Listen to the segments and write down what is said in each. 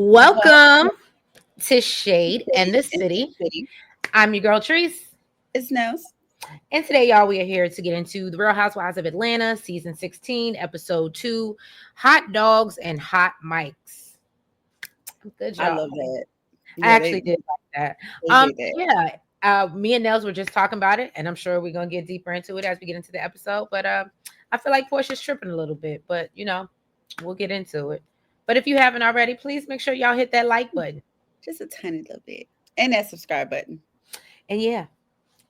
Welcome to Shade and the In the City. city. I'm your girl Treese, It's Nose. and today, y'all, we are here to get into the Real Housewives of Atlanta, season 16, episode 2, Hot Dogs and Hot Mics. Good I job. love that. I Yeah, actually did like that. they did that. Yeah. Me and Nels were just talking about it, and I'm sure we're gonna get deeper into it as we get into the episode. But I feel like Portia's tripping a little bit, but we'll get into it. But if you haven't already, please make sure y'all hit that like button. Just a tiny little bit. And that subscribe button. And yeah,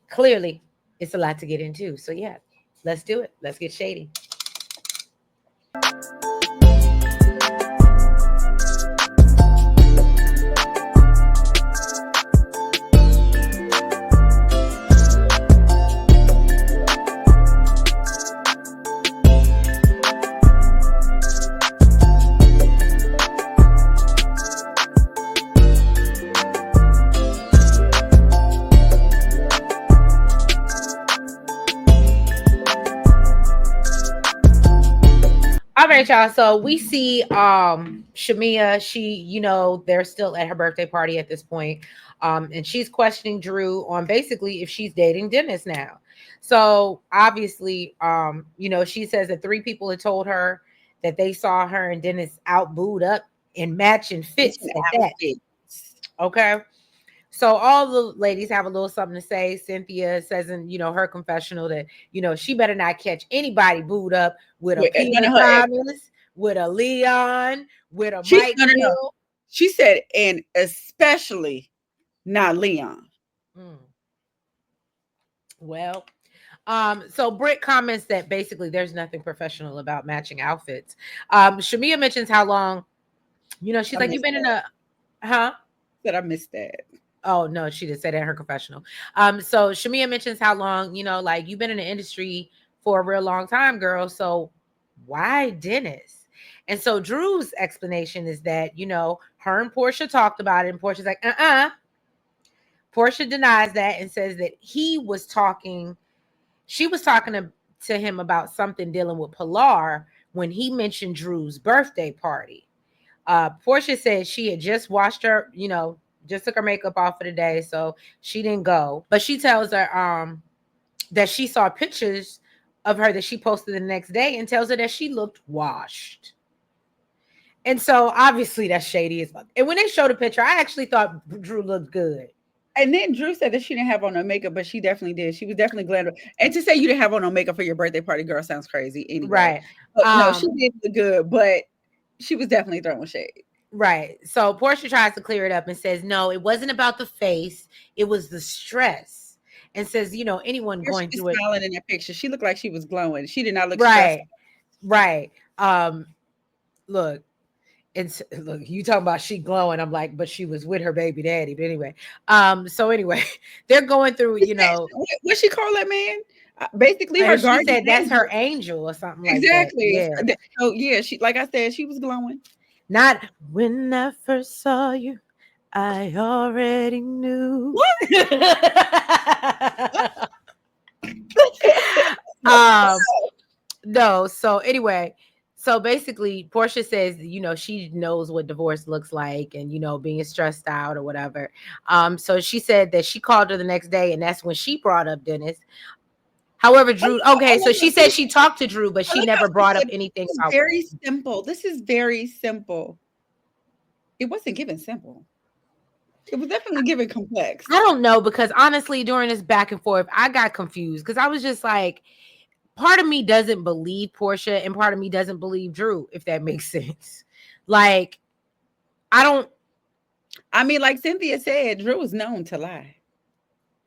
clearly it's a lot to get into. So yeah, let's do it. Let's get shady. All right, y'all. So we see Shamea, they're still at her birthday party at this point. And she's questioning Drew on basically if she's dating Dennis now. So obviously, she says that 3 people had told her that they saw her and Dennis out booed up in matching fits Matching at that. outfits. Okay. So all the ladies have a little something to say. Cynthia says in, her confessional that, she better not catch anybody booed up with a Wait, Peter none of her. Thomas, with a Leon, with a She Mike no no no. Hill. She said, and especially not Leon. Mm. Well, so Britt comments that basically there's nothing professional about matching outfits. Shamea mentions how long, she's I like, you've missed been in that. a, huh? Said I missed that. Oh no, she did say that in her confessional. So Shamea mentions how long, like you've been in the industry for a real long time, girl. So why Dennis? And so Drew's explanation is that, her and Porsha talked about it, and Portia's like, Porsha denies that and says that she was talking to him about something dealing with Pilar when he mentioned Drew's birthday party. Porsha said she had just washed her, just took her makeup off for the day, so she didn't go. But she tells her that she saw pictures of her that she posted the next day and tells her that she looked washed. And so obviously that's shady as fuck. And when they showed the picture, I actually thought Drew looked good. And then Drew said that she didn't have on no makeup, but she definitely did. She was definitely glad. And to say you didn't have on no makeup for your birthday party, girl, sounds crazy anyway. Right. But no, she did look good, but she was definitely throwing shade. Right. So Porsha tries to clear it up and says, no, it wasn't about the face. It was the stress. And says, anyone Girl, going she through was it. smiling in that picture. She looked like she was glowing. She did not look stressed. Right. Right. Look, and look, you talking about she glowing. I'm like, but she was with her baby daddy. But anyway, so anyway, they're going through, What she call that man? Basically, her she guardian said that's angel. her angel or something Exactly. like that. Yeah. So yeah, she like I said, she was glowing. Not when I first saw you, I already knew. No. So anyway, so basically, Porsha says, she knows what divorce looks like, and being stressed out or whatever. So she said that she called her the next day, and that's when she brought up Dennis. However, Drew. Okay, so she said she talked to Drew, but she never brought up anything. Very simple. This is very simple. It wasn't given simple. It was definitely given complex. I don't know, because honestly, during this back and forth, I got confused because I was just like, part of me doesn't believe Porsha and part of me doesn't believe Drew, if that makes sense. Like, I mean, like Cynthia said, Drew was known to lie.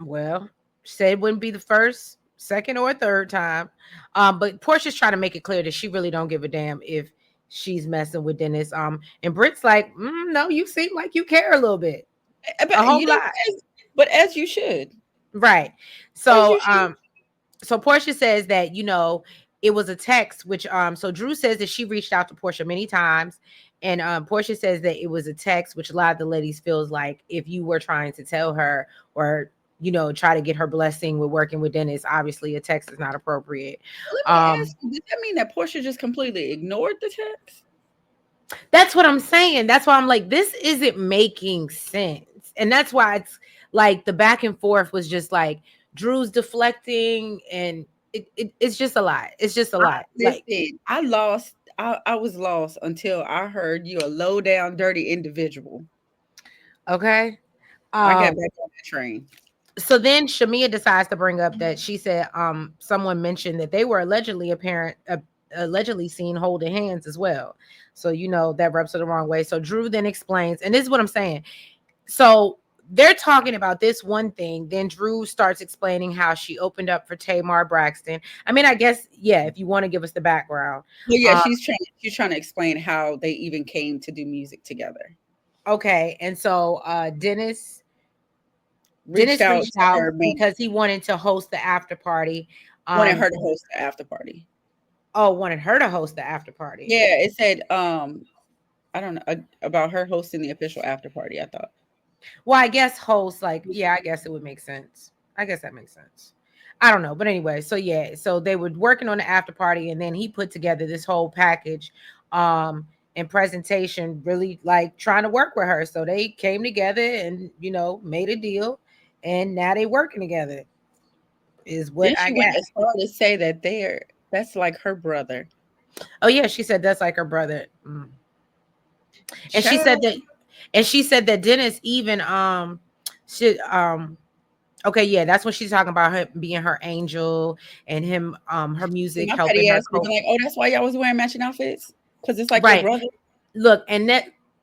Well, she said it wouldn't be the first, second, or third time. But Portia's trying to make it clear that she really don't give a damn if she's messing with Dennis. And Britt's like, no, you seem like you care a little bit. But, a whole lot. But as you should. Right. So so Porsha says that, it was a text, which so Drew says that she reached out to Porsha many times. And Porsha says that it was a text, which a lot of the ladies feels like if you were trying to tell her or try to get her blessing with working with Dennis, obviously a text is not appropriate. Let me ask you, does that mean that Porsha just completely ignored the text? That's what I'm saying. That's why I'm like, this isn't making sense. And that's why it's like the back and forth was just like Drew's deflecting and it's just a lot. It's just a I lot. Like, listen, I was lost until I heard you a low down dirty individual. okay. I got Um, back on that train. so then Shamea decides to bring up that she said someone mentioned that they were allegedly seen holding hands as well. So that rubs her the wrong way. So Drew then explains, and this is what I'm saying. So they're talking about this one thing. Then Drew starts explaining how she opened up for Tamar Braxton. I mean, I guess, yeah, if you want to give us the background. Well, yeah, Uh, she's trying to explain how they even came to do music together. okay. And so Reached Dennis out reached to out her man, because he wanted to host the after party. wanted her to And host the after party. wanted her to host the after party. Yeah, it said I don't know about her hosting the official after party. I thought. Well, I guess host, like, yeah, I guess it would make sense. I guess that makes sense. I don't know. But anyway, so yeah, so they were working on the after party, and then he put together this whole package and presentation, really like trying to work with her. So they came together and made a deal, and now they working together, is what Then I she went got. as far to say that that's like her brother. Oh yeah, she said that's like her brother. And she said Child, that Dennis even should okay, yeah, that's what she's talking about, her being her angel and him her music my helping petty her ass was cope. like, oh, that's why y'all was wearing matching outfits? Because it's like your Right. brother. Look, and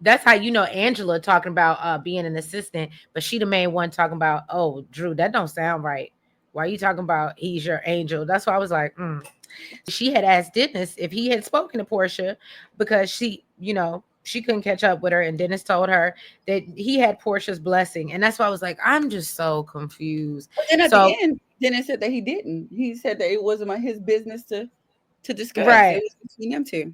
that's how Angela talking about being an assistant, but she the main one talking about, oh, Drew, that don't sound right. Why are you talking about he's your angel? That's why I was like, she had asked Dennis if he had spoken to Porsha because she couldn't catch up with her, and Dennis told her that he had Portia's blessing, and that's why I was like, I'm just so confused. But then at the So end, Dennis said that he didn't. He said that it wasn't his business to discuss. It right. was between them two.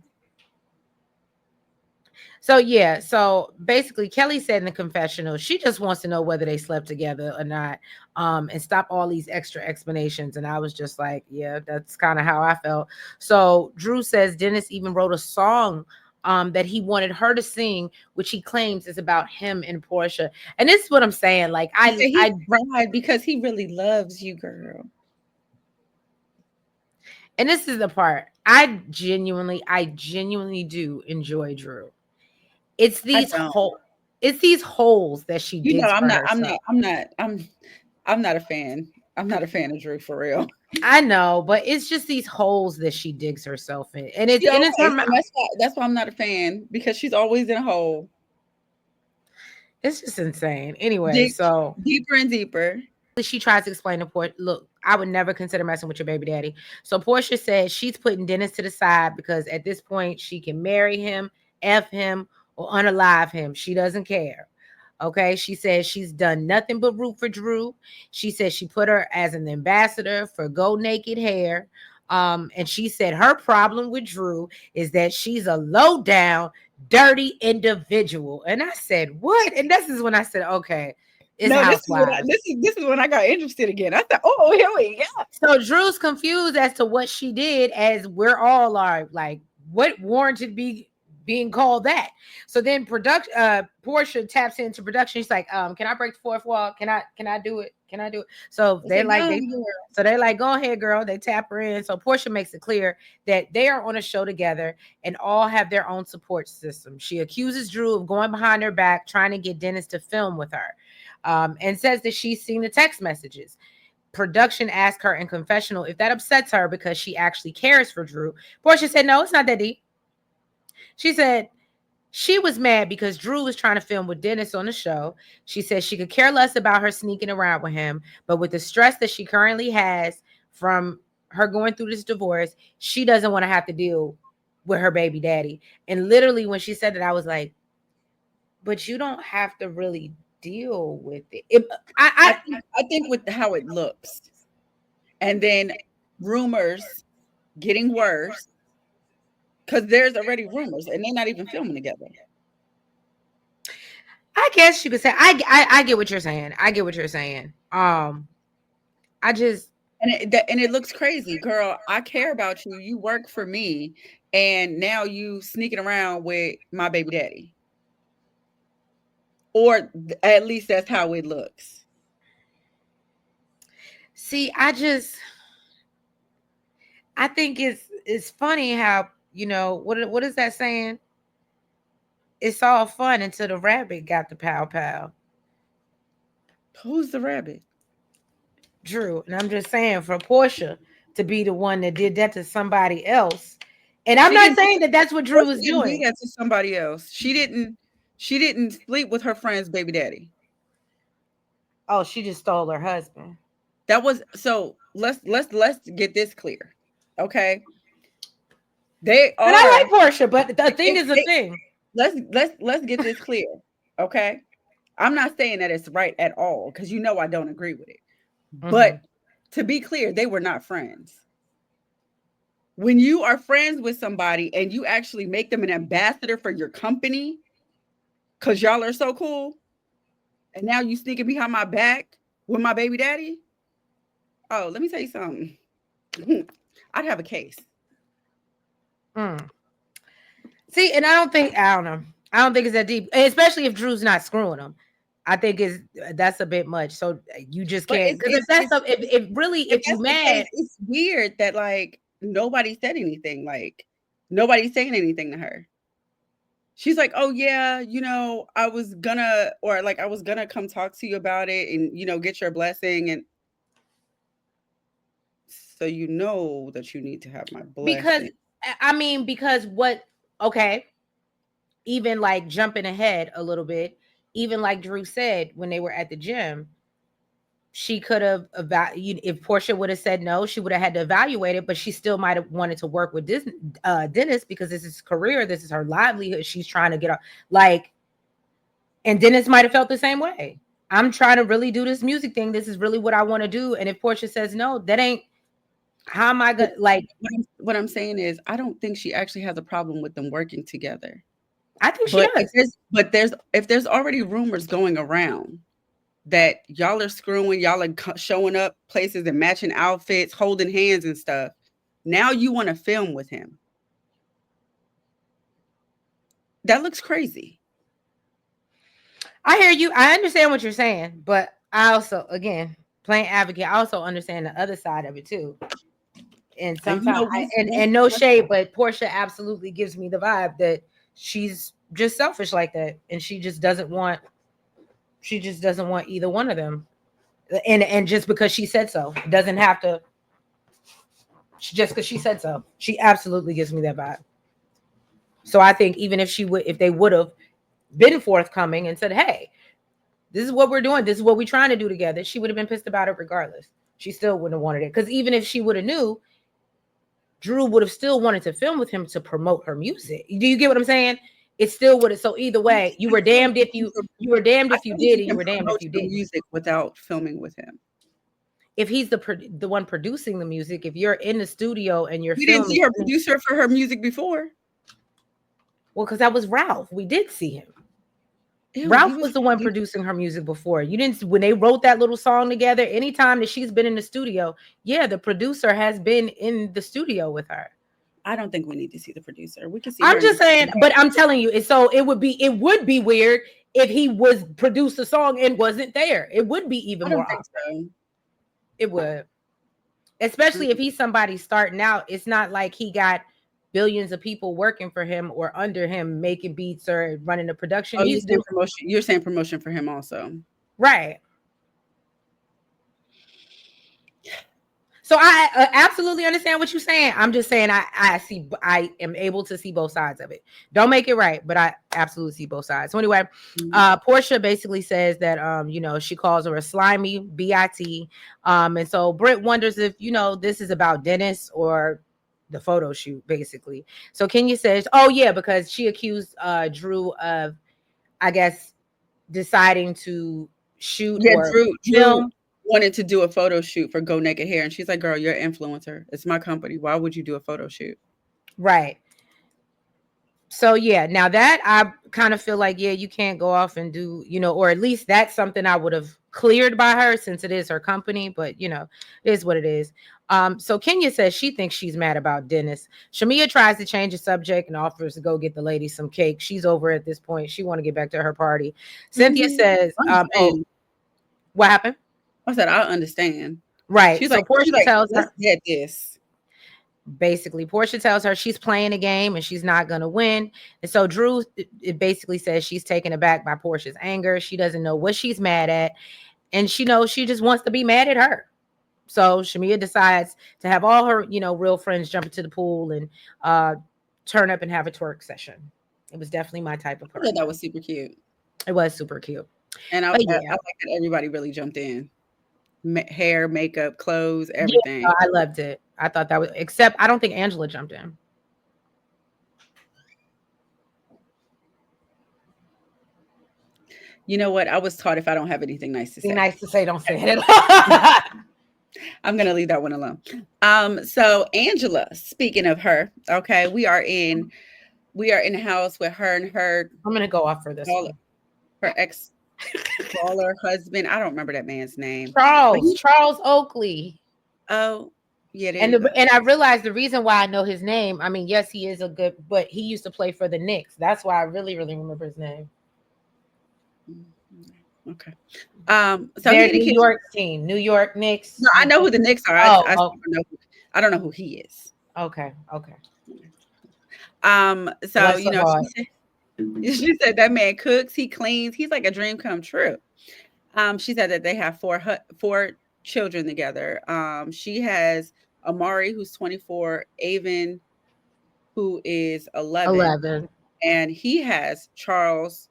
So yeah, so basically Kelly said in the confessional, she just wants to know whether they slept together or not, and stop all these extra explanations. And I was just like, yeah, that's kind of how I felt. So Drew says Dennis even wrote a song that he wanted her to sing, which he claims is about him and Porsha. And this is what I'm saying. Like He said he I cried because he really loves you, girl. and this is the part I genuinely do enjoy Drew. It's I these don't. whole it's these holes that she You know, digs I'm for not. I'm herself. not. I'm not. I'm not a fan. I'm not a fan of Drew for real. I know, but it's just these holes that she digs herself in, and See, it's her okay, so mouth. that's why I'm not a fan because she's always in a hole. It's just insane. Anyway, Dig so deeper and deeper. she tries to explain to Portia, look, I would never consider messing with your baby daddy. So Portia says she's putting Dennis to the side because at this point she can marry him, F him, or unalive him. She doesn't care. Okay. She says she's done nothing but root for Drew. She says she put her as an ambassador for Go Naked Hair. And she said her problem with Drew is that she's a low down, dirty individual. And I said, what? And this is when I said, okay, it's No, Housewives. this is when I got interested again. I thought, oh, here we go. So Drew's confused as to what she did, as we're all are like, what warranted being called that? So then Porsha taps into production. She's like, can I break the fourth wall? Can I do it? Can I do it? So I said, no, they're like, go ahead, girl. They tap her in. So Porsha makes it clear that they are on a show together and all have their own support system. She accuses Drew of going behind her back, trying to get Dennis to film with her. And says that she's seen the text messages. Production asked her in confessional if that upsets her because she actually cares for Drew. Porsha said, no, it's not that deep. She said she was mad because Drew was trying to film with Dennis on the show. She said she could care less about her sneaking around with him, but with the stress that she currently has from her going through this divorce, she doesn't want to have to deal with her baby daddy. And literally, when she said that, I was like, but you don't have to really deal with it. I think with how it looks, and then rumors getting worse because there's already rumors, and they're not even filming together. I guess you could say I get what you're saying. I get what you're saying. I just And it looks crazy, girl. I care about you. You work for me, and now you sneaking around with my baby daddy. Or at least that's how it looks. See, I think it's funny how, what is that saying? It's all fun until the rabbit got the pow pow. Who's the rabbit? Drew. And I'm just saying, for Porsha to be the one that did that to somebody else. And I'm not saying that that's what Drew was doing. Do that to somebody else. She didn't sleep with her friend's baby daddy. Oh, she just stole her husband. That was so. Let's get this clear, okay? They are. And I like Porsha, but the thing is a thing. Let's get this clear, okay? I'm not saying that it's right at all because I don't agree with it. Mm-hmm. But to be clear, they were not friends. When you are friends with somebody and you actually make them an ambassador for your company because y'all are so cool, and now you sneaking behind my back with my baby daddy. Oh, let me tell you something. I'd have a case. See, and I don't think it's that deep, especially if Drew's not screwing him. I think that's a bit much. So you just can't, because if you mad, it's weird that like nobody said anything. Like nobody's saying anything to her. She's like, oh yeah, I was gonna come talk to you about it and get your blessing, and so that you need to have my blessing. Because what? Okay, even like jumping ahead a little bit. Even like Drew said when they were at the gym, she could have if Porsha would have said no, she would have had to evaluate it, but she still might have wanted to work with Dennis because this is career, this is her livelihood. She's trying to get up, and Dennis might have felt the same way. I'm trying to really do this music thing. This is really what I want to do. And if Porsha says no, that ain't, how am I gonna what I'm saying is I don't think she actually has a problem with them working together. I think she does. If there's already rumors going around that y'all are screwing, y'all are showing up places and matching outfits, holding hands and stuff. Now you want to film with him. That looks crazy. I hear you. I understand what you're saying, but I also, again, playing advocate, I also understand the other side of it too. And sometimes, and no shade, but Porsha absolutely gives me the vibe that she's just selfish like that, and she just doesn't want either one of them, and just because she said so, it doesn't have to. Just because she said so, she absolutely gives me that vibe. So I think even if they would have been forthcoming and said, "Hey, this is what we're doing, this is what we're trying to do together," she would have been pissed about it regardless. She still wouldn't have wanted it, because even if she would have knew, Drew would have still wanted to film with him to promote her music. Do you get what I'm saying? It still would have. So either way, you were damned if you were damned if you did, and you were damned if you didn't. Music without filming with him. If he's the one producing the music, if you're in the studio and you're filming, didn't see her producer for her music before. Well, because that was Ralph. We did see him. Ralph was the one producing her music before. You didn't, when they wrote that little song together, anytime that she's been in the studio, yeah, the producer has been in the studio with her. I don't think we need to see the producer. We can see. I'm just saying, but I'm telling you, it would be weird if he was produced a song and wasn't there. It would be even more awkward. So. It would, especially if he's somebody starting out. It's not like he got billions of people working for him or under him making beats or running the production. Oh, you're saying promotion for him also, right? So I absolutely understand what you're saying. I'm just saying I am able to see both sides of it. Don't make it right, but I absolutely see both sides. So anyway, Porsha basically says that she calls her a slimy BIT. And so Britt wonders if this is about Dennis or the photo shoot, basically. So Kenya says, oh yeah, because she accused Drew of, I guess, deciding to shoot or film. Wanted to do a photo shoot for Go Naked Hair, and she's like, girl, you're an influencer. It's my company. Why would you do a photo shoot? Right. So yeah, now that I kind of feel like, yeah, you can't go off and do, or at least that's something I would have cleared by her since it is her company, but it is what it is. So Kenya says she thinks she's mad about Dennis. Shamea tries to change the subject and offers to go get the lady some cake. She's over at this point. She want to get back to her party. Cynthia says, "Oh, what happened?" I said, I understand. Right. So Porsha tells let's her get this. basically Porsha tells her she's playing a game and she's not gonna win. And so Drew it basically says she's taken aback by Porsha's anger. She doesn't know what she's mad at, and she knows she just wants to be mad at her. So Shamea decides to have all her, real friends jump into the pool and turn up and have a twerk session. It was definitely my type of party. That was super cute. It was super cute. And I like that everybody really jumped in. Hair, makeup, clothes, everything. Yeah, I loved it. I thought that was, except I don't think Angela jumped in. You know what? I was taught if I don't have anything nice to say. Nice to say, don't say it. I'm gonna leave that one alone. So Angela, speaking of her, okay, we are in the house with her and her. I'm gonna go off for this one. Her ex baller husband. I don't remember that man's name. Charles Oakley. Oh, yeah. And I realized the reason why I know his name. I mean, yes, he is a good, but he used to play for the Knicks. That's why I really, really remember his name. Okay. So they're New York team, New York Knicks. No, I know who the Knicks are. I don't know who he is. Okay. So she said that man cooks, he cleans, he's like a dream come true. She said that they have four children together. She has Amari, who's 24, Avon, who is 11. And he has Charles.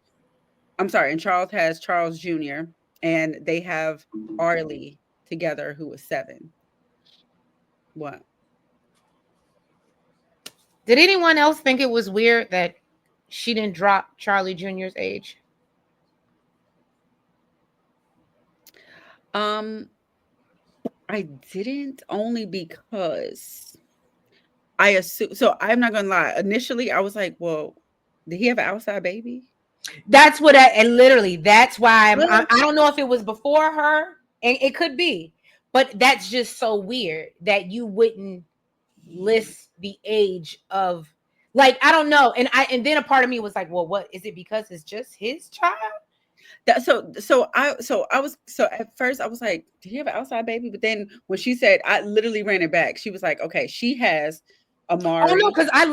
I'm sorry, and Charles has Charles Jr. And they have Arlie together, who is 7. What? Did anyone else think it was weird that she didn't drop Charlie Jr.'s age? I didn't, only because I assume. So I'm not gonna lie. Initially, I was like, "Well, did he have an outside baby?" That's what and literally that's why I don't know if it was before her, and it could be, but that's just so weird that you wouldn't list the age of, like, I don't know. And then a part of me was like, well, what is it, because it's just his child? So at first I was like, did he have an outside baby? But then when she said, I literally ran it back. She was like, okay, she has Amari. Oh no, because I'll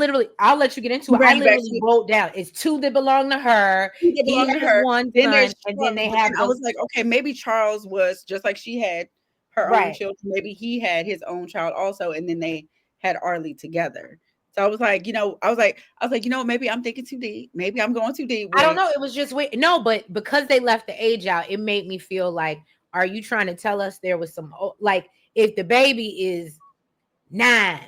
let you get into it. I literally wrote down it's 2 that belong to her. He has 1 son, and then they have. I was like, okay, maybe Charles was just like she had her own children. Maybe he had his own child also, and then they had Arlie together. So I was like, maybe I'm thinking too deep. Maybe I'm going too deep. I don't know. It was just weird. No, but because they left the age out, it made me feel like, are you trying to tell us there was some, like, if the baby is 9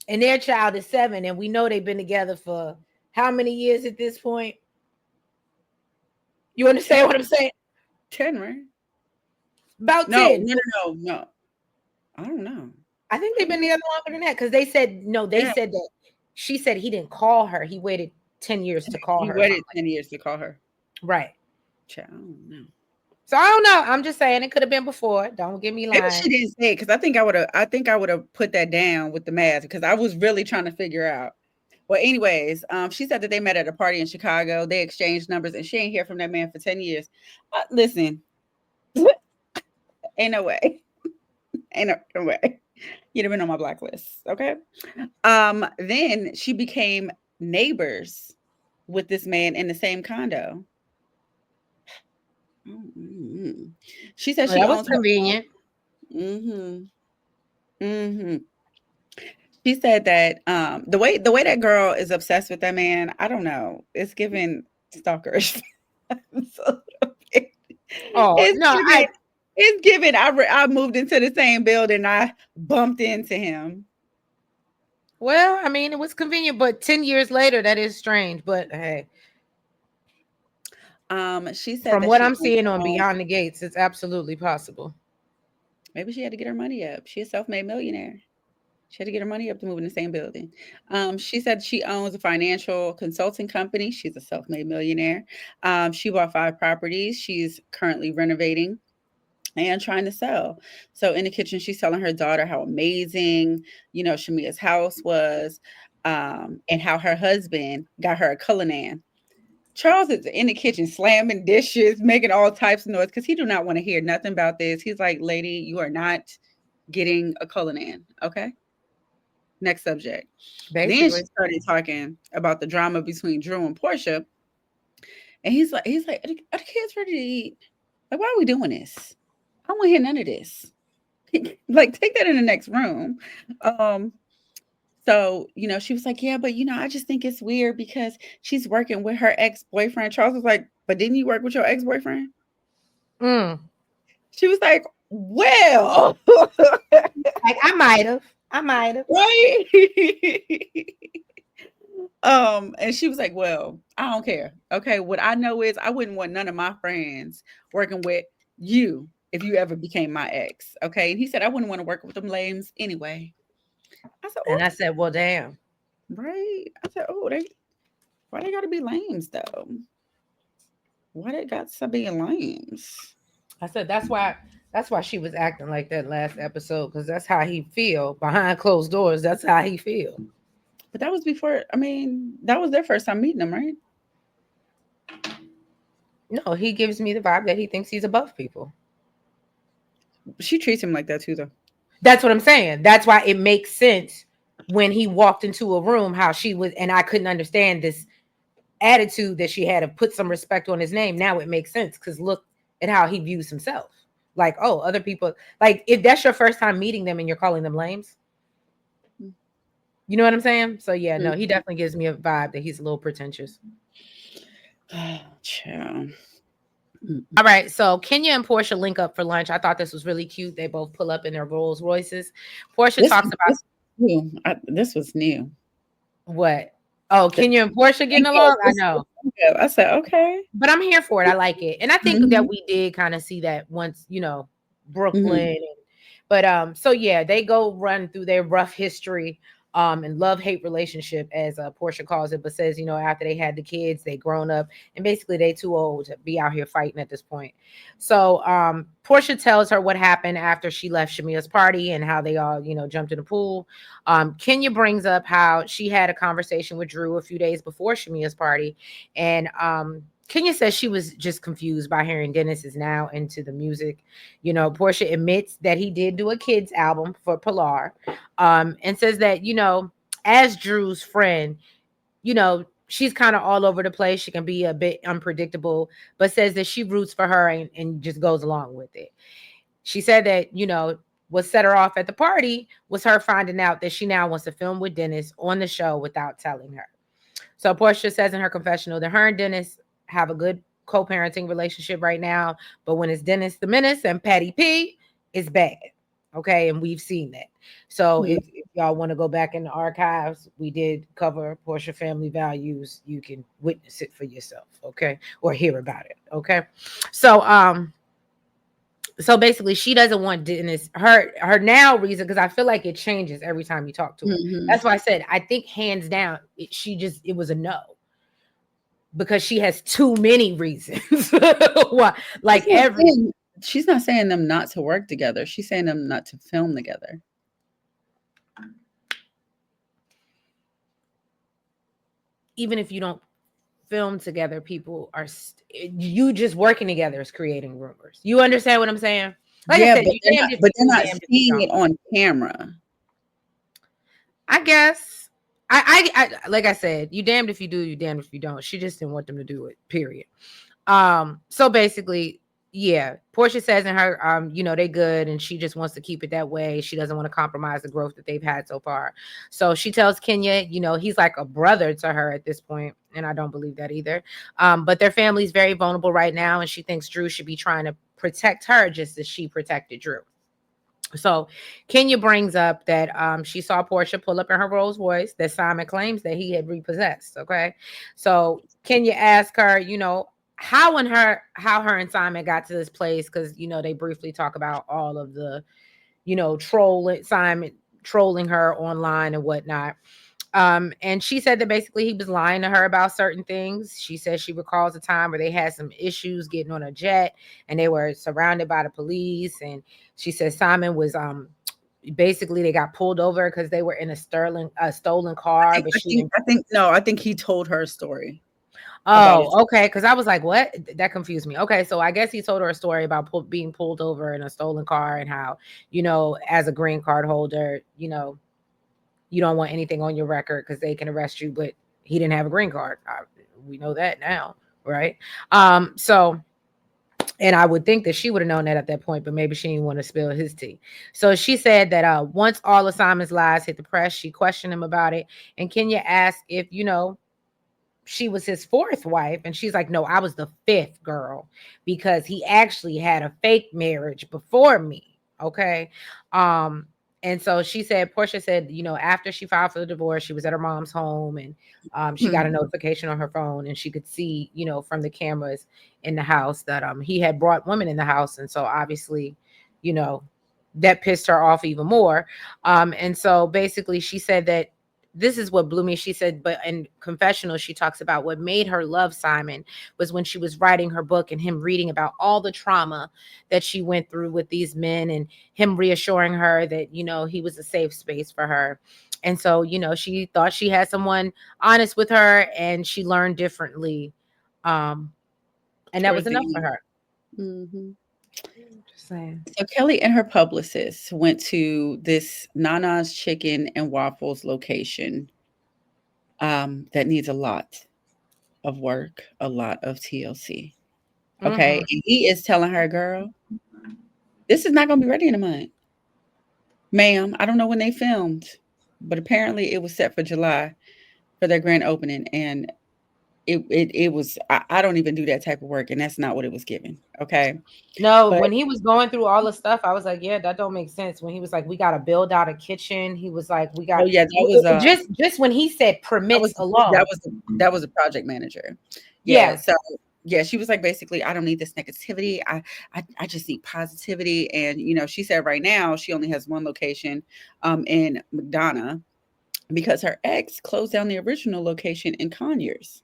and their child is 7, and we know they've been together for how many years at this point? You understand what I'm saying? 10, right? About 10. No. I don't know. I think they've been together longer than that, because they said said that she said he didn't call her. He waited 10 years to call her. He waited 10 years to call her. Right. I don't know. So I don't know. I'm just saying it could have been before. Don't get me lying. Maybe she didn't say it, because I think I would have put that down with the math, because I was really trying to figure out. Well, anyways, she said that they met at a party in Chicago. They exchanged numbers, and she ain't hear from that man for 10 years. Listen, ain't no way. Ain't no way. You'd have been on my blacklist. Okay. Then she became neighbors with this man in the same condo. Mm-hmm. She said she was convenient. She said that the way that girl is obsessed with that man, I don't know. It's giving stalkerish. It's given. I moved into the same building. I bumped into him. Well, I mean, it was convenient, but 10 years later, that is strange. But hey, she said from what I'm seeing on Beyond the Gates, it's absolutely possible. Maybe she had to get her money up. She's a self-made millionaire. She had to get her money up to move in the same building. She said she owns a financial consulting company. She's a self-made millionaire. She bought 5 properties. She's currently renovating. and trying to sell. So in the kitchen, she's telling her daughter how amazing, Shamea's house was, and how her husband got her a Cullinan. Charles is in the kitchen slamming dishes, making all types of noise because he do not want to hear nothing about this. He's like, lady, you are not getting a Cullinan. Okay. Next subject. Then she Basically. started talking about the drama between Drew and Porsha. And he's like, are the kids ready to eat? Like, why are we doing this? I don't want to hear none of this. Like, take that in the next room. Um, so, she was like, yeah, but I just think it's weird because she's working with her ex-boyfriend. Charles was like, but didn't you work with your ex-boyfriend? Mm. She was like, well, Like I might have. I might have. right. And she was like, well, I don't care. Okay. What I know is I wouldn't want none of my friends working with you if you ever became my ex. Okay. And he said, I wouldn't want to work with them lames anyway. I said, And oh, I said, well, damn. right. I said, oh, why they gotta be lames though? Why they got to be lames? I said that's why she was acting like that last episode, because that's how he feel behind closed doors. That's how he feel. But that was before, I mean, that was their first time meeting him, right? No, he gives me the vibe that he thinks he's above people. She treats him like that too, though. That's what I'm saying. That's why it makes sense when he walked into a room how she was, and I couldn't understand this attitude that she had to put some respect on his name. Now it makes sense because look at how he views himself. Like, oh, other people, like if that's your first time meeting them and you're calling them lames, you know what I'm saying? So yeah, no, he definitely gives me a vibe that he's a little pretentious. Child. All right, so Kenya and Porsha link up for lunch. I thought this was really cute. They both pull up in their Rolls Royces. Porsha This talks was about new. This was new. what? Oh, The- Kenya and Porscha getting Thank you. along? I know. I said, okay. But I'm here for it. I like it. And I think Mhm. that we did kind of see that once, Brooklyn. Mhm. But so yeah, they go run through their rough history and love-hate relationship, as Porsha calls it, but says, after they had the kids, they grown up and basically they too old to be out here fighting at this point. So Porsha tells her what happened after she left Shamea's party and how they all, jumped in the pool. Kenya brings up how she had a conversation with Drew a few days before Shamea's party, and Kenya says she was just confused by hearing Dennis is now into the music. Porsha admits that he did do a kids album for Pilar, and says that, as Drew's friend, she's kind of all over the place. She can be a bit unpredictable, but says that she roots for her and just goes along with it. She said that, what set her off at the party was her finding out that she now wants to film with Dennis on the show without telling her. So Porsha says in her confessional that her and Dennis have a good co-parenting relationship right now, but when it's Dennis the Menace and Patty P, it's bad. Okay, and we've seen that. So if y'all want to go back in the archives, we did cover Porsha family values. You can witness it for yourself, okay, or hear about it, okay. So basically she doesn't want Dennis, her now reason, because I feel like it changes every time you talk to her. Mhm. That's why I said I think hands down it was a no, because she has too many reasons. Why? She's Like not every saying she's not saying them not to work together. She's saying them not to film together. even if you don't film together, people are you just working together is creating rumors. You understand what I'm saying? Like I Yeah, said, but you damned if you they're do, not damned if you seeing don't. it on camera. I guess. I like I said, you damned if you do, you damned if you don't. She just didn't want them to do it. Period. So basically, yeah, Porsha says in her, they good, and she just wants to keep it that way. She doesn't want to compromise the growth that they've had so far. So she tells Kenya, he's like a brother to her at this point, and I don't believe that either. But their family's very vulnerable right now, and she thinks Drew should be trying to protect her just as she protected Drew. So Kenya brings up that she saw Porsha pull up in her Rolls Royce that Simon claims that he had repossessed. Okay. So Kenya asked her, how her and Simon got to this place, because they briefly talk about all of the, trolling Simon trolling her online and whatnot. And she said that basically he was lying to her about certain things. She says she recalls a time where they had some issues getting on a jet and they were surrounded by the police. And she says Simon was basically they got pulled over because they were in a stolen car, but she didn't. I think he told her a story about it. Oh, okay. Because I was like, what? That confused me. Okay, so I guess he told her a story about being pulled over in a stolen car and how, as a green card holder, you don't want anything on your record because they can arrest you. But he didn't have a green card. We know that now, right? So, and I would think that she would have known that at that point, but maybe she didn't want to spill his tea. So she said that once all of Simon's lies hit the press, she questioned him about it. And Kenya asked if, she was his fourth wife, and she's like, no, I was the fifth girl, because he actually had a fake marriage before me. Okay. And so she said, Porsha said, after she filed for the divorce, she was at her mom's home, and she got a Mhm. notification on her phone, and she could see, from the cameras in the house that he had brought women in the house. And so obviously, you know that pissed her off even more. And so basically she said that this is what blew me. She said, but in confessional, she talks about what made her love Simon was when she was writing her book and him reading about all the trauma that she went through with these men, and him reassuring her that, he was a safe space for her. And so, she thought she had someone honest with her, and she learned differently. Um, and that was Towards the enough for end. her. Mhm. Just saying. So Kelly and her publicist went to this Nana's Chicken and Waffles location that needs a lot of work, a lot of TLC. Okay. Hmm. And he is telling her, girl, this is not going to be ready in a month. Ma'am, I don't know when they filmed, but apparently it was set for July for their grand opening. And it was, I don't even do that type of work. And that's not what it was given. Okay. No, But when he was going through all the stuff, I was like, yeah, that don't make sense. When he was like, we got to build out a kitchen, he was like, we oh got yeah, just when he said that permits was alone. that was a project manager. Yeah. Yes. So yeah, she was like basically, I don't need this negativity. I just need positivity. And she said right now she only has one location in McDonough because her ex closed down the original location in Conyers.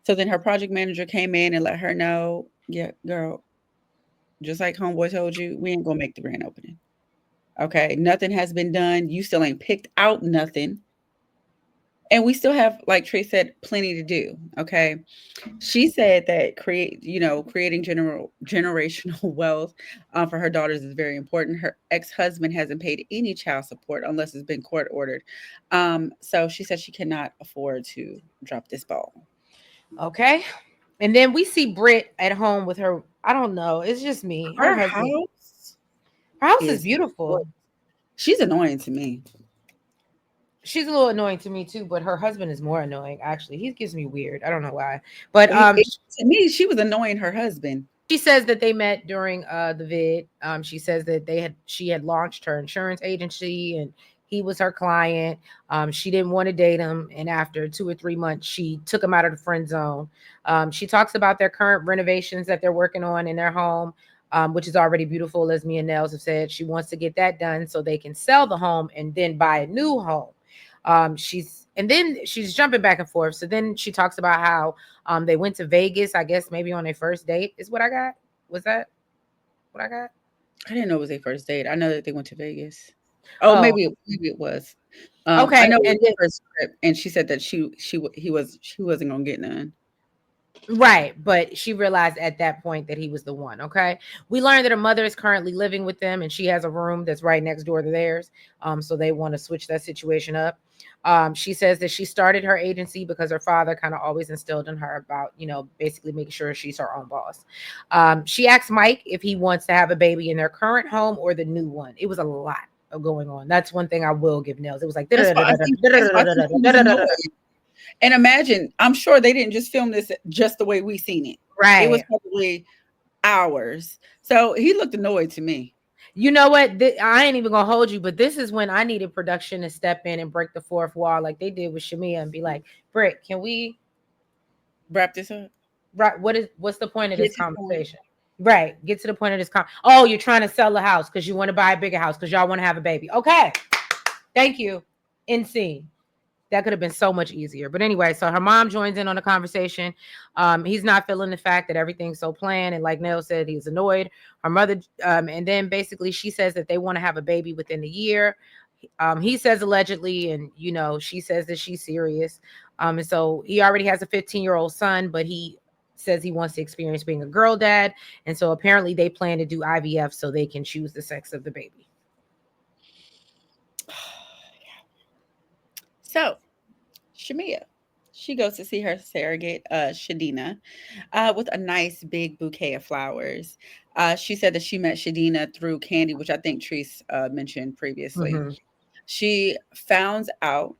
So then her project manager came in and let her know, yeah, girl, just like homeboy told you, we ain't gonna make the grand opening. Okay. Nothing has been done. You still ain't picked out nothing. And we still have, like Trey said, plenty to do. Okay. She said that creating generational wealth for her daughters is very important. Her ex-husband hasn't paid any child support unless it's been court ordered. So she said she cannot afford to drop this ball. Okay. And then we see Britt at home with her. I don't know. It's just me. Her Her husband. house Her house is is beautiful. she's annoying to me. She's a little annoying to me too, but her husband is more annoying. Actually, he gives me weird. I don't know why. But To me, she was annoying her husband. she says that they met during the vid. She says that she had launched her insurance agency and he was her client. She didn't want to date him, and after 2 or 3 months, she took him out of the friend zone. She talks about their current renovations that they're working on in their home, which is already beautiful, as me and Nels have said. She wants to get that done so they can sell the home and then buy a new home. She's jumping back and forth. So then she talks about how they went to Vegas, I guess maybe on their first date is what I got. Was that what I got? I didn't know it was their first date. I know that they went to Vegas. Oh, Oh, maybe it was. I okay. know it And was then her first trip, and she said that she wasn't gonna get none. right, but she realized at that point that he was the one. Okay, we learned that her mother is currently living with them, and she has a room that's right next door to theirs. So they want to switch that situation up. She says that she started her agency because her father kind of always instilled in her about, basically making sure she's her own boss. She asked Mike if he wants to have a baby in their current home or the new one. It was a lot of going on. That's one thing I will give Nels. It was like That's why I think he was annoyed. And imagine, I'm sure they didn't just film this just the way we seen it. It was right. probably hours. So he looked annoyed to me. You know what? I ain't even gonna hold you, but this is when I needed production to step in and break the fourth wall, like they did with Shamea, and be like, "Britt, can we? Wrap this up. Right? What's the point of Get this to the point. conversation? Right? Get to the point of this Oh, you're trying to sell the house because you want to buy a bigger house because y'all want to have a baby. Okay, thank you. In scene. that could have been so much easier. But anyway, so her mom joins in on the conversation. He's not feeling the fact that everything's so planned, and like Nell said, he's annoyed. Her mother, and then basically she says that they want to have a baby within the year. He says allegedly, and she says that she's serious. And so he already has a 15-year-old son, but he says he wants to experience being a girl dad. And so apparently they plan to do IVF so they can choose the sex of the baby. So, Shamea, she goes to see her surrogate, Shadina, with a nice big bouquet of flowers. She said that she met Shadina through Candy, which I think Treese mentioned previously. Mm-hmm. She found out.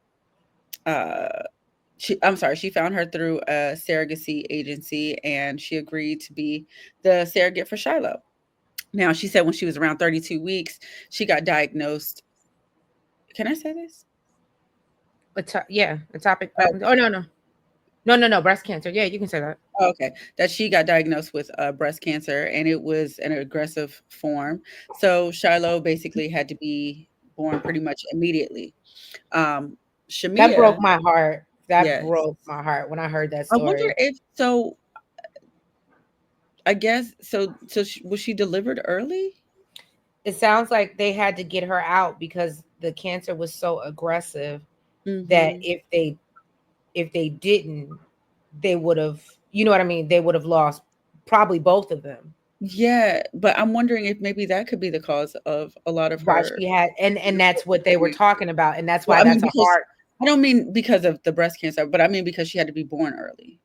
She found her through a surrogacy agency, and she agreed to be the surrogate for Shiloh. Now, she said when she was around 32 weeks, she got diagnosed. Can I say this? Atopic pregnancy. Oh, no, breast cancer. Yeah, you can say that. Okay, that she got diagnosed with breast cancer, and it was an aggressive form. So Shiloh basically had to be born pretty much immediately. Um, That broke Shamea, my heart. That yes. broke my heart when I heard that I wonder story. if so. I guess so. Was she delivered early? It sounds like they had to get her out because the cancer was so aggressive that Hmm. if they didn't, they would have, you know what I mean? They would have lost probably both of them. Yeah, but I'm wondering if maybe that could be the cause of a lot of Why her. she had, and that's what they were talking about, and that's Well, why I mean, that's a because hard. I don't mean because of the breast cancer, but I mean because she had to be born early.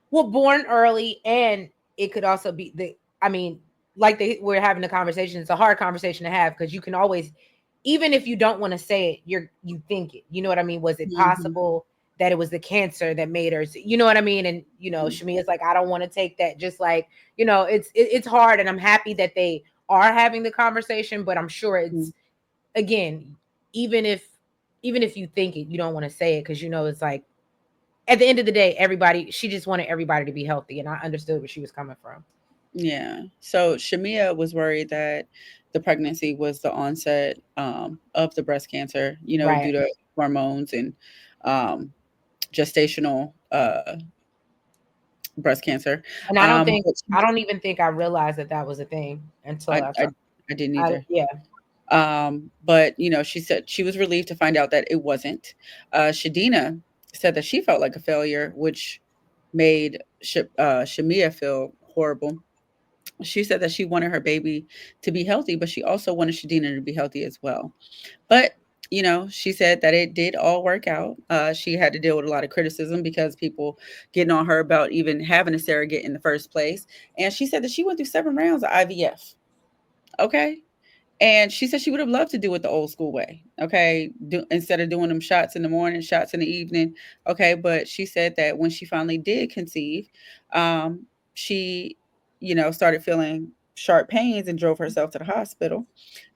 Well, born early, and it could also be I mean, like we're having a conversation. It's a hard conversation to have because you can always, even if you don't want to say it, you think it. You know what I mean? Was it Mhm. possible that it was the cancer that made her? You know what I mean? And Mhm. Shamia's like, I don't want to take that. Just like it's hard, and I'm happy that they are having the conversation, but I'm sure Mhm. it's again, even if even if you think it, you don't want to say it because it's like at the end of the day, she just wanted everybody to be healthy, and I understood where she was coming from. Yeah. So Shamia was worried that the pregnancy was the onset of the breast cancer, Right. due to hormones and um, gestational breast cancer. And I don't think But I don't even think I realized that that was a thing until I, after. I, I didn't either. Yeah. But she said she was relieved to find out that it wasn't. Shadina said that she felt like a failure, which made Shamia feel horrible. She said that she wanted her baby to be healthy, but she also wanted Shadina to be healthy as well. But she said that it did all work out. She had to deal with a lot of criticism because people getting on her about even having a surrogate in the first place. And she said that she went through 7 rounds of IVF. Okay. And she said she would have loved to do it the old school way. Okay. Instead of doing them shots in the morning, shots in the evening. Okay. But she said that when she finally did conceive, she, started feeling sharp pains and drove herself to the hospital,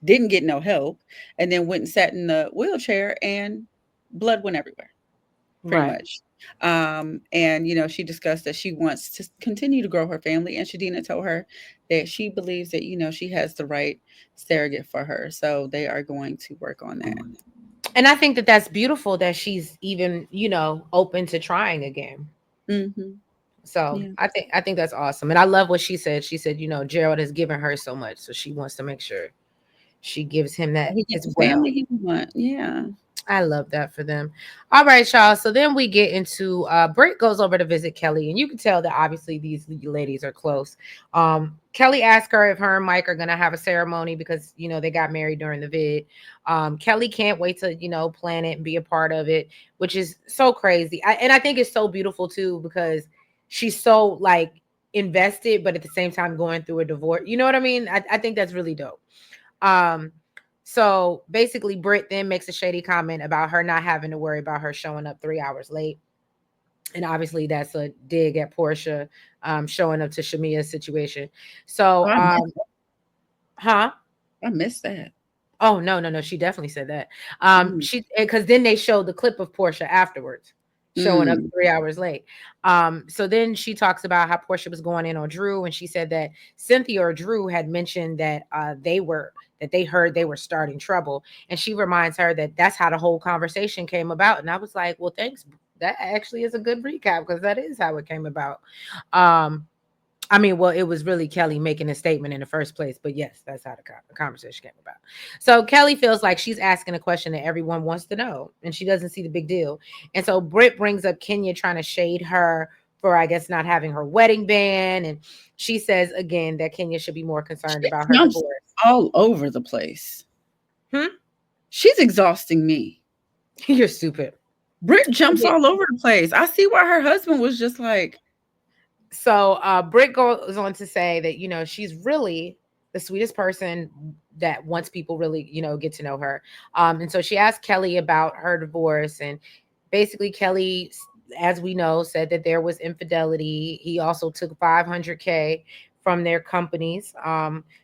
didn't get no help, and then went and sat in the wheelchair and blood went everywhere, pretty Right. much. And she discussed that she wants to continue to grow her family, and Shadina told her that she believes that she has the right surrogate for her, so they are going to work on that. And I think that that's beautiful that she's even, open to trying again. Hmm. So Yeah. I think that's awesome. And I love what she said. She said, Gerald has given her so much. So she wants to make sure she gives him that He gets as the well. family he want. Yeah. I love that for them. All right, y'all. So then we get into Britt goes over to visit Kelly, and you can tell that obviously these ladies are close. Kelly asked her if her and Mike are gonna have a ceremony because they got married during the vid. Kelly can't wait to plan it and be a part of it, which is so crazy. And I think it's so beautiful too because she's so like invested, but at the same time going through a divorce. You know what I mean? I think that's really dope. Um, so basically, Britt then makes a shady comment about her not having to worry about her showing up 3 hours late. And obviously, that's a dig at Porsha showing up to Shamea's situation. Oh, So, huh? I missed that. Oh, no, no, no. She definitely said that. Mm. She because then they showed the clip of Porsha afterwards. showing up Mm. 3 hours late. So then she talks about how Porsha was going in on Drew, and she said that Cynthia or Drew had mentioned that they heard they were starting trouble, and she reminds her that that's how the whole conversation came about. And I was like, well, thanks. That actually is a good recap because that is how it came about. Um, I mean, well, it was really Kelly making a statement in the first place, but yes, that's how the conversation came about. So Kelly feels like she's asking a question that everyone wants to know, and she doesn't see the big deal. And so Britt brings up Kenya trying to shade her for, I guess, not having her wedding band, and she says again that Kenya should be more concerned She about her jumps divorce. all over the place. Hmm? She's exhausting me. You're stupid. Britt jumps all over the place. I see why her husband was just like, So Britt goes on to say that she's really the sweetest person that once people really get to know her. And so she asked Kelly about her divorce, and basically Kelly, as we know, said that there was infidelity. He also took 500K from their companies.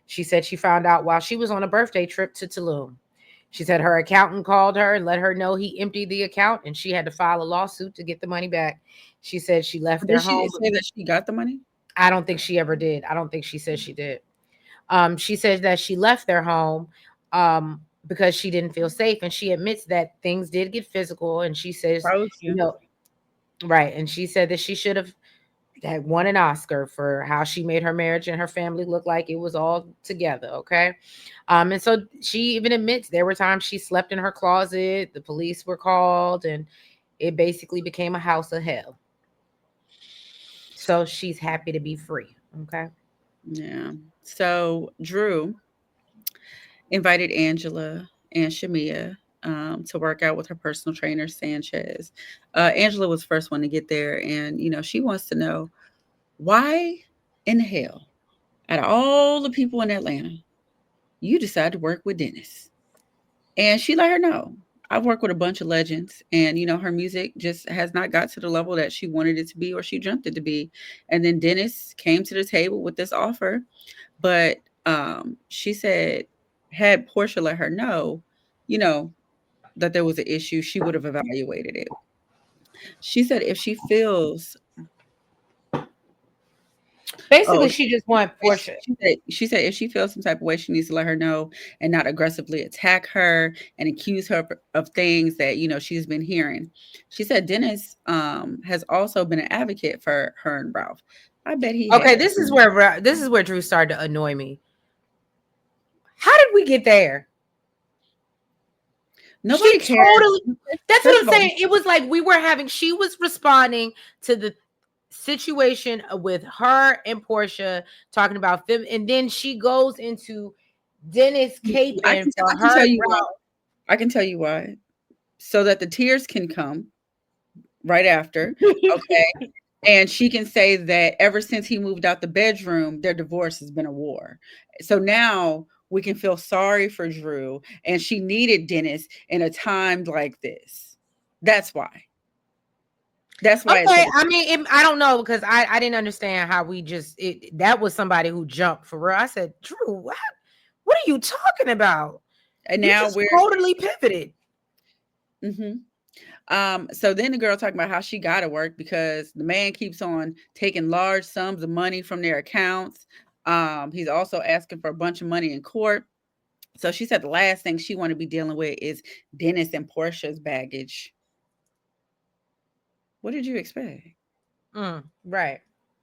She said she found out while she was on a birthday trip to Tulum. She said her accountant called her and let her know he emptied the account, and she had to file a lawsuit to get the money back. She said she left did their she home. say that she got the money? I don't think she ever did. I don't think she said she did. She said that she left their home because she didn't feel safe, and she admits that things did get physical. And she says, Told you you. know, right. And she said that she should have had won an Oscar for how she made her marriage and her family look like it was all together. Okay. And so she even admits there were times she slept in her closet. The police were called, and it basically became a house of hell. So she's happy to be free. Okay. Yeah. So Drew invited Angela and Shamea to work out with her personal trainer, Sanchez. Angela was the first one to get there, and she wants to know why in the hell, out of all the people in Atlanta, you decided to work with Dennis. And she let her know. I've worked with a bunch of legends, and her music just has not got to the level that she wanted it to be or she dreamt it to be. And then Dennis came to the table with this offer, but she said, had Porsha let her know, you know, that there was an issue, she would have evaluated it. She said if she feels, oh, Basically, she just want Portia. she said if she feels some type of way, she needs to let her know and not aggressively attack her and accuse her of things that she's been hearing. She said Dennis has also been an advocate for her and Ralph. I bet he Okay, has. this is where Drew started to annoy me. How did we get there? She Nobody cares. totally. That's First what I'm of all, saying. It was like we were having. She was responding to the situation with her and Portia talking about them, and then she goes into Dennis caping for I can her tell and you why. I can tell you why. So that the tears can come right after. Ralph. Okay. And she can say that ever since he moved out the bedroom, their divorce has been a war. So now we can feel sorry for Drew. And she needed Dennis in a time like this. That's why. That's why it's Okay, so. I mean, I don't know because I didn't understand how we that was somebody who jumped for real. I said, Drew, what are you talking about? And You now just we're. totally pivoted. Mhm. So then the girl talking about how she got to work because the man keeps on taking large sums of money from their accounts. He's also asking for a bunch of money in court. So she said the last thing she want to be dealing with is Dennis and Portia's baggage. What did you expect? Right.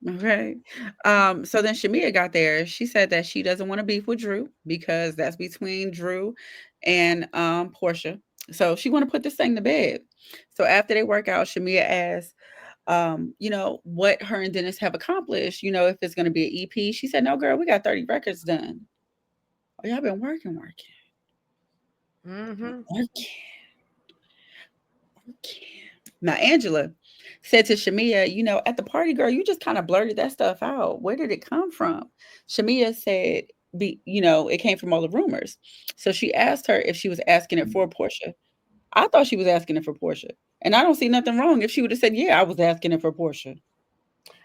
Okay. So then Shamea got there. She said that she doesn't want to beef with Drew because that's between Drew and Portia. So she want to put this thing to bed. So after they work out, Shamea asks, what her and Dennis have accomplished, if it's gonna be an EP. She said, no, girl, we got 30 records done. Oh, y'all been working. Mm-hmm. Working. Now, Angela said to Shamea, at the party, girl, you just kind of blurted that stuff out. Where did it come from? Shamea said, it came from all the rumors. So she asked her if she was asking it for Portia. I thought she was asking it for Portia. And I don't see nothing wrong if she would have said, yeah, I was asking it for Portia.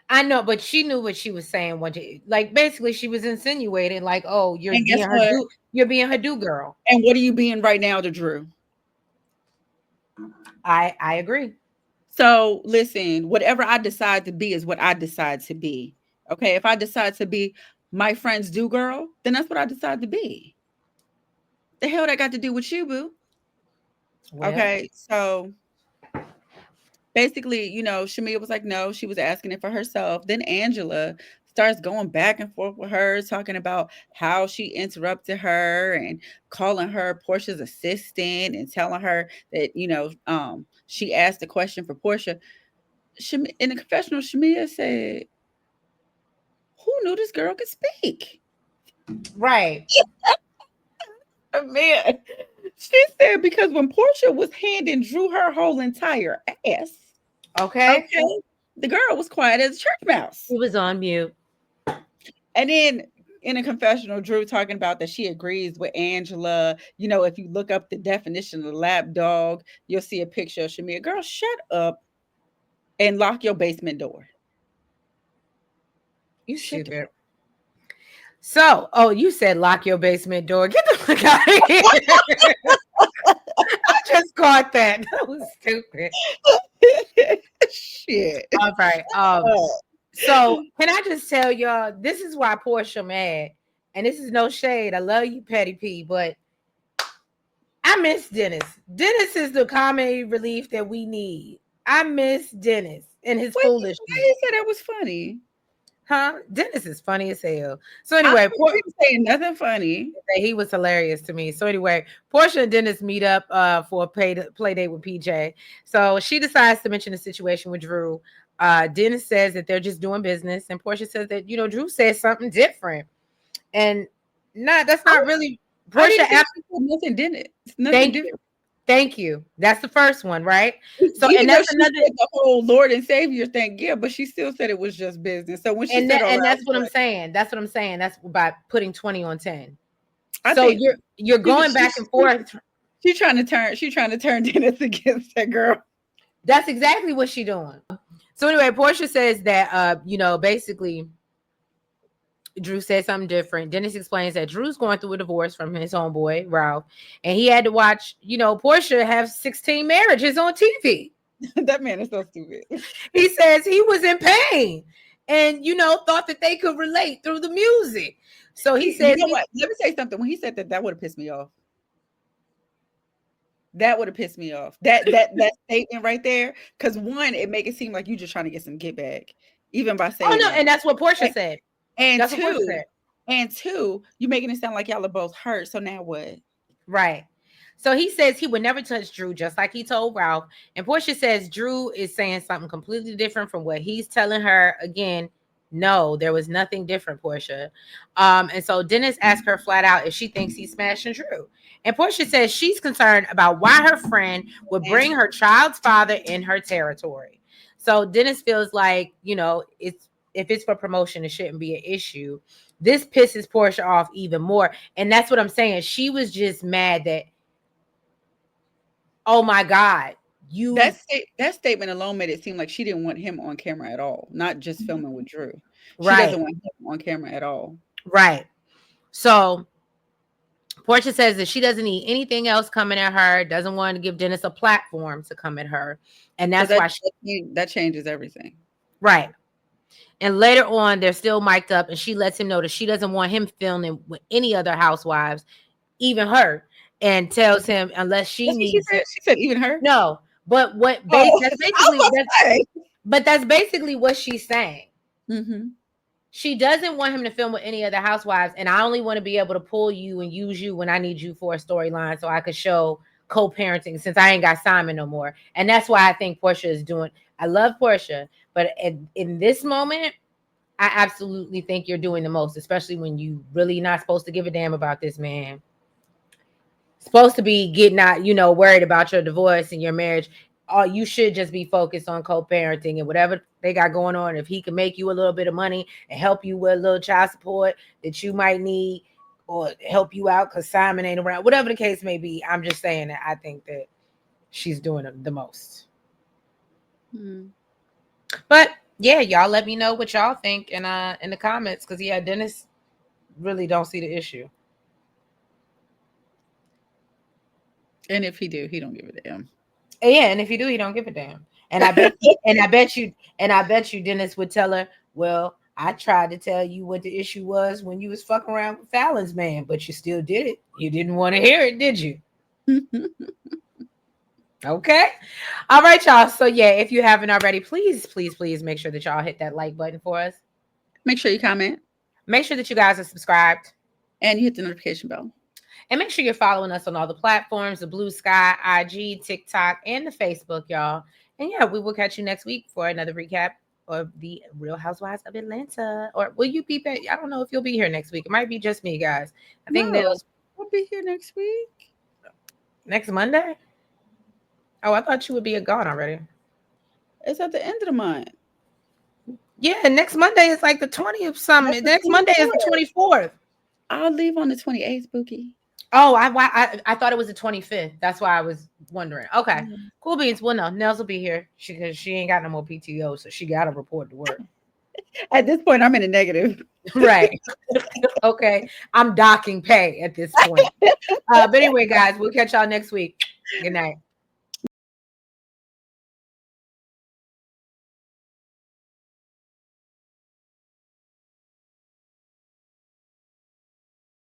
I know, but she knew what she was saying. Like basically, she was insinuating, like, "Oh, you're And guess being her what? do, you're being her do girl." And what are you being right now to Drew? I agree. So listen, whatever I decide to be is what I decide to be. Okay. If I decide to be my friend's do girl, then that's what I decide to be. The hell that got to do with you, boo? Well, Okay. So basically, Shamea was like, no, she was asking it for herself. Then Angela starts going back and forth with her, talking about how she interrupted her and calling her Portia's assistant and telling her that, she asked a question for Porsha. In the confessional, Shamea said, who knew this girl could speak? right. Man, she said because when Porsha was handing Drew her whole entire ass, Okay. okay, the girl was quiet as a church mouse. He was on mute. And then in a confessional, Drew talking about that she agrees with Angela. If you look up the definition of lap dog, you'll see a picture of Shamea. Girl, shut up and lock your basement door. You Shut the fuck. stupid. So, oh, you said lock your basement door. Get the fuck out of here. I just caught that. That was stupid. Shit. All right. Oh. So can I just tell y'all, this is why Porsha mad, and this is no shade. I love you, Petty P, but I miss Dennis. Dennis is the comedy relief that we need. I miss Dennis and his Why foolishness. you say that was funny? Huh? Dennis is funny as hell. So I anyway, didn't say nothing funny. he was hilarious to me. So anyway, Porsha and Dennis meet up for a play date with PJ. So she decides to mention the situation with Drew. Dennis says that they're just doing business, and Porsha says that Drew said something different, and that's not really I Porsha. didn't think she said nothing, didn't it? Nothing Thank you, different. thank you. That's the first one, right? So Even and though that's she another. said the whole Lord and Savior thing, yeah, but she still said it was just business. So when she said, "All right," And I that's was what I'm like, saying. That's what I'm saying. That's by putting 20 on 10. I So think you're going back and forth. she trying to turn Dennis against that girl. That's exactly what she doing. So anyway, Porsha says that basically Drew said something different. Dennis explains that Drew's going through a divorce from his homeboy, Ralph, and he had to watch, Porsha have 16 marriages on TV. That man is so stupid. He says he was in pain and thought that they could relate through the music. So he You says know what? Let me say something. When he said that, that would have pissed me off. That would have pissed me off. That statement right there. Because one, it make it seem like you just trying to get some get back, even by oh saying no, that. and that's what Porsha And, said. and That's what Porsha two, said. you making it sound like y'all are both hurt. So now what? Right. So he says he would never touch Drew, just like he told Ralph. And Portia says Drew is saying something completely different from what he's telling her. Again, no, there was nothing different, Portia. And so Dennis asked her flat out if she thinks he's smashing Drew. And Portia says she's concerned about why her friend would bring her child's father in her territory. So Dennis feels like, it's if it's for promotion, it shouldn't be an issue. This pisses Portia off even more. And that's what I'm saying. She was just mad that, oh my God, you That statement alone made it seem like she didn't want him on camera at all, not just filming with Drew. She right, doesn't want him on camera at all. right. So Portia says that she doesn't need anything else coming at her, doesn't want to give Dennis a platform to come at her. And So that's why that changes everything. right. And later on, they're still mic'd up, and she lets him know that she doesn't want him filming with any other housewives, even her, and tells him unless she That's what she needs said. She said even her. no. But Oh, that's I was basically about to say. that's basically what she's saying. Mhm. She doesn't want him to film with any other housewives, and I only want to be able to pull you and use you when I need you for a storyline, so I could show co-parenting since I ain't got Simon no more. And that's why I think Portia is doing. I love Portia, but in this moment, I absolutely think you're doing the most, especially when you really not supposed to give a damn about this man. Supposed to be getting out, worried about your divorce and your marriage. You should just be focused on co-parenting and whatever they got going on. If he can make you a little bit of money and help you with a little child support that you might need, or help you out because Simon ain't around, whatever the case may be, I'm just saying that I think that she's doing the most. Mhm. But yeah, y'all let me know what y'all think in the comments, because yeah, Dennis really don't see the issue. And if he do, he don't give a damn. Yeah, and if you do, you don't give a damn. And I bet you Dennis would tell her, well, I tried to tell you what the issue was when you was fucking around with Fallon's man, but you still did it. You didn't want to hear it, did you? Okay. All right, y'all. So yeah, if you haven't already, please, please, please make sure that y'all hit that like button for us. Make sure you comment. Make sure that you guys are subscribed. And you hit the notification bell. And make sure you're following us on all the platforms, the Blue Sky, IG, TikTok, and the Facebook, y'all. And yeah, we will catch you next week for another recap of the Real Housewives of Atlanta. Or will you be back? I don't know if you'll be here next week. It might be just me, guys. I think Nels will be here next week. Next Monday? Oh, I thought you would be gone already. It's at the end of the month. Yeah, next Monday is like the 20th something. Next Monday is the 24th. I'll leave on the 28th, Spooky. Oh, I thought it was the 25th. That's why I was wondering. Okay, cool beans. Well, no, Nels will be here because she ain't got no more PTO, so she got to report to work. At this point, I'm in a negative. Right. Okay, I'm docking pay at this point. But anyway, guys, we'll catch y'all next week. Good night.